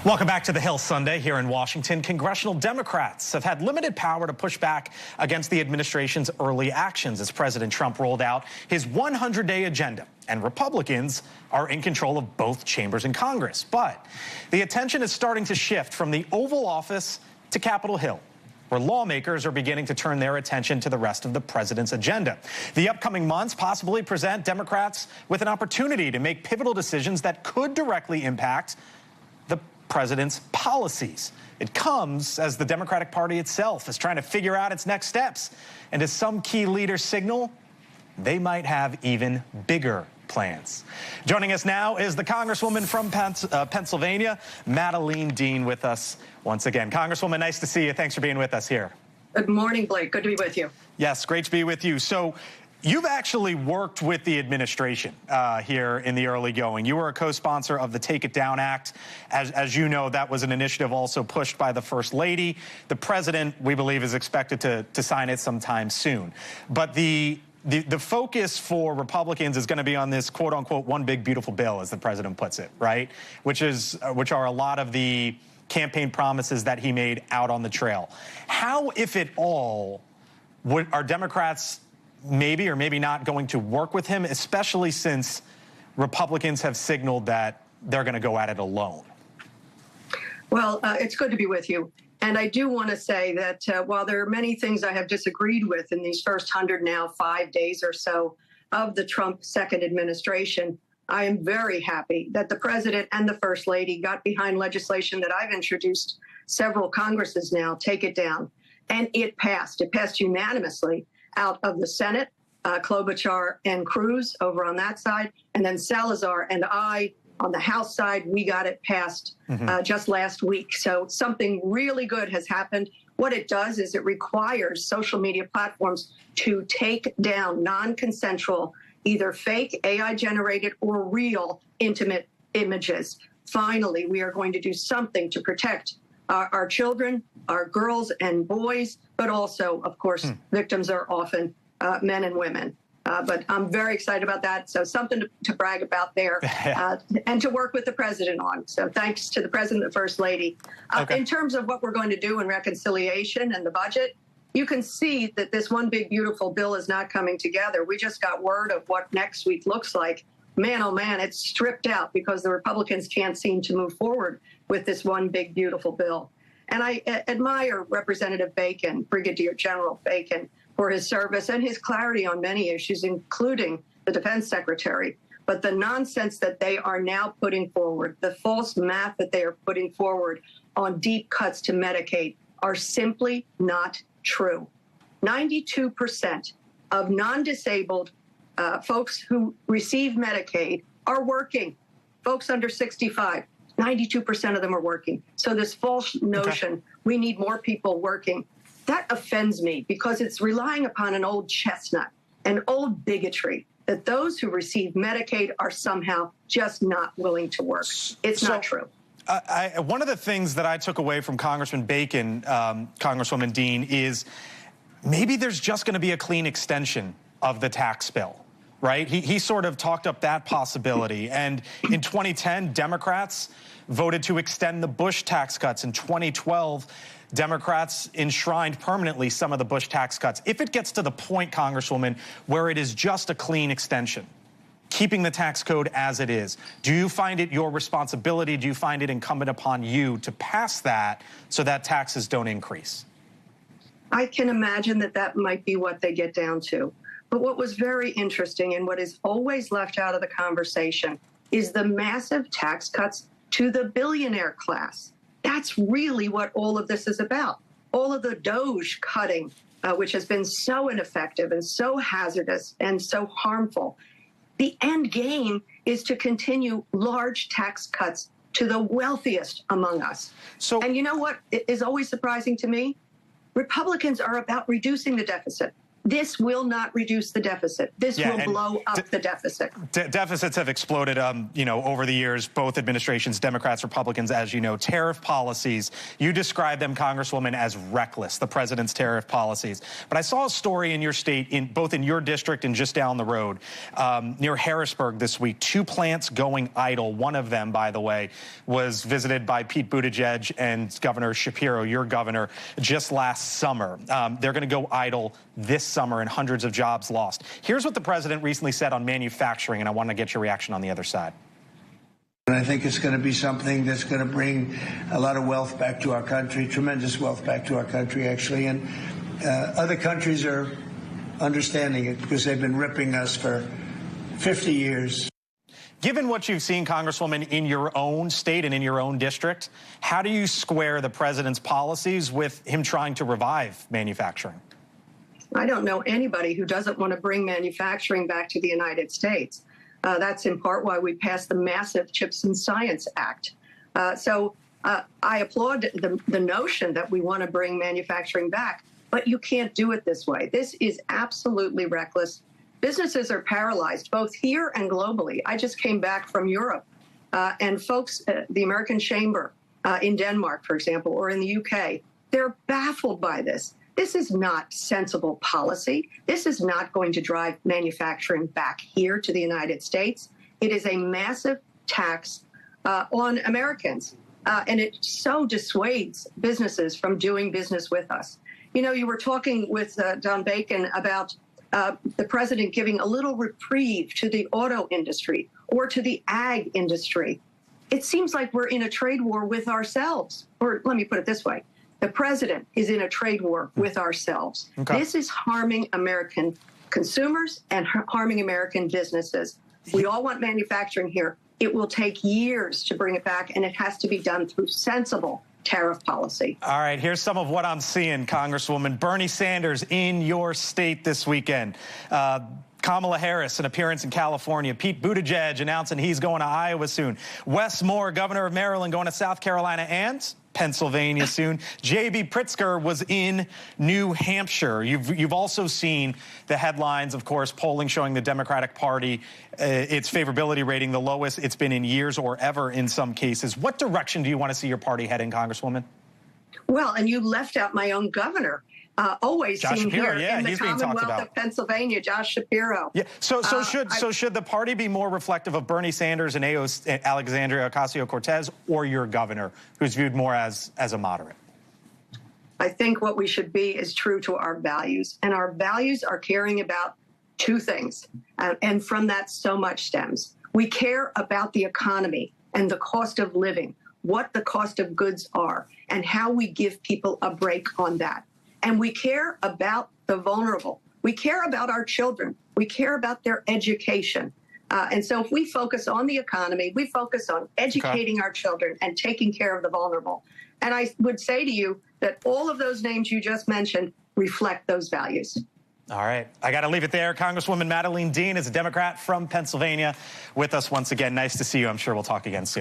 Welcome back to the Hill Sunday here in Washington. Congressional Democrats have had limited power to push back against the administration's early actions as President Trump rolled out his 100-day agenda. And Republicans are in control of both chambers in Congress. But the attention is starting to shift from the Oval Office to Capitol Hill, where lawmakers are beginning to turn their attention to the rest of the president's agenda. The upcoming months possibly present Democrats with an opportunity to make pivotal decisions that could directly impact the president's policies. It comes as the Democratic Party itself is trying to figure out its next steps. And as some key leaders signal, they might have even bigger plans. Joining us now is the Congresswoman from Pennsylvania, Madeleine Dean, with us once again. Congresswoman, nice to see you. Thanks for being with us here. Good morning, Blake. Good to be with you. Yes, great to be with you. So you've actually worked with the administration here in the early going. You were a co-sponsor of the Take It Down Act. As you know, that was an initiative also pushed by the First Lady. The president, we believe, is expected to sign it sometime soon. But the focus for Republicans is going to be on this quote-unquote one big beautiful bill, as the president puts it, right? Which are a lot of the campaign promises that he made out on the trail. How, if at all, are Democrats maybe or maybe not going to work with him, especially since Republicans have signaled that they're going to go at it alone? Well, it's good to be with you. And I do want to say that while there are many things I have disagreed with in these first 5 days or so of the Trump second administration, I am very happy that the president and the First Lady got behind legislation that I've introduced several Congresses now, Take It Down. And it passed. It passed unanimously out of the Senate, Klobuchar and Cruz over on that side, and then Salazar and I on the House side. We got it passed just last week. So something really good has happened. What it does is it requires social media platforms to take down non-consensual, either fake, AI-generated, or real intimate images. Finally, we are going to do something to protect our children, our girls and boys, but also, of course, victims are often men and women. But I'm very excited about that. So something to brag about there and to work with the president on. So thanks to the president and the First Lady. In terms of what we're going to do in reconciliation and the budget, you can see that this one big beautiful bill is not coming together. We just got word of what next week looks like. Man, oh man, it's stripped out because the Republicans can't seem to move forward with this one big beautiful bill. And I admire Representative Bacon, Brigadier General Bacon, for his service and his clarity on many issues, including the defense secretary. But the nonsense that they are now putting forward, the false math that they are putting forward on deep cuts to Medicaid are simply not true. 92% of non-disabled folks who receive Medicaid are working. Folks under 65, 92% of them are working. So this false notion, we need more people working, that offends me because it's relying upon an old chestnut, an old bigotry, that those who receive Medicaid are somehow just not willing to work. It's not true. One of the things that I took away from Congressman Bacon, Congresswoman Dean, is maybe there's just going to be a clean extension of the tax bill, right? He sort of talked up that possibility. And in 2010, Democrats voted to extend the Bush tax cuts. In 2012, Democrats enshrined permanently some of the Bush tax cuts. If it gets to the point, Congresswoman, where it is just a clean extension, keeping the tax code as it is, do you find it your responsibility? Do you find it incumbent upon you to pass that so that taxes don't increase? I can imagine that that might be what they get down to. But what was very interesting and what is always left out of the conversation is the massive tax cuts to the billionaire class. That's really what all of this is about. All of the Doge cutting, which has been so ineffective and so hazardous and so harmful. The end game is to continue large tax cuts to the wealthiest among us. And you know what is always surprising to me? Republicans are about reducing the deficit. This will not reduce the deficit. This will blow up the deficit. Deficits have exploded, over the years, both administrations, Democrats, Republicans, as you know. Tariff policies, you describe them, Congresswoman, as reckless, the president's tariff policies. But I saw a story in your state, both in your district and just down the road, near Harrisburg this week, 2 plants going idle. One of them, by the way, was visited by Pete Buttigieg and Governor Shapiro, your governor, just last summer. They're going to go idle this summer and hundreds of jobs lost. Here's what the president recently said on manufacturing, and I want to get your reaction on the other side. And I think it's going to be something that's going to bring a lot of wealth back to our country, tremendous wealth back to our country, actually. And other countries are understanding it because they've been ripping us for 50 years. Given what you've seen, Congresswoman, in your own state and in your own district, how do you square the president's policies with him trying to revive manufacturing? I don't know anybody who doesn't want to bring manufacturing back to the United States. That's in part why we passed the massive Chips and Science Act. So I applaud the notion that we want to bring manufacturing back, but you can't do it this way. This is absolutely reckless. Businesses are paralyzed, both here and globally. I just came back from Europe, and folks, the American Chamber in Denmark, for example, or in the UK, they're baffled by this. This is not sensible policy. This is not going to drive manufacturing back here to the United States. It is a massive tax on Americans, and it so dissuades businesses from doing business with us. You know, you were talking with Don Bacon about the president giving a little reprieve to the auto industry or to the ag industry. It seems like we're in a trade war with ourselves. Or let me put it this way. The president is in a trade war with ourselves. Okay. This is harming American consumers and harming American businesses. We all want manufacturing here. It will take years to bring it back, and it has to be done through sensible tariff policy. All right, here's some of what I'm seeing, Congresswoman. Bernie Sanders in your state this weekend. Kamala Harris, an appearance in California. Pete Buttigieg announcing he's going to Iowa soon. Wes Moore, governor of Maryland, going to South Carolina and Pennsylvania soon. J.B. Pritzker was in New Hampshire. You've also seen the headlines, of course, polling showing the Democratic Party, its favorability rating the lowest it's been in years or ever in some cases. What direction do you want to see your party heading, Congresswoman? Well, and you left out my own governor. Always Josh seen Shapiro, here in the Commonwealth of Pennsylvania, Josh Shapiro. Yeah. So should the party be more reflective of Bernie Sanders and Alexandria Ocasio-Cortez, or your governor, who's viewed more as a moderate? I think what we should be is true to our values, and our values are caring about 2 things, and from that so much stems. We care about the economy and the cost of living, what the cost of goods are, and how we give people a break on that. And we care about the vulnerable. We care about our children. We care about their education. And so if we focus on the economy, we focus on educating our children and taking care of the vulnerable. And I would say to you that all of those names you just mentioned reflect those values. All right. I got to leave it there. Congresswoman Madeleine Dean is a Democrat from Pennsylvania with us once again. Nice to see you. I'm sure we'll talk again soon.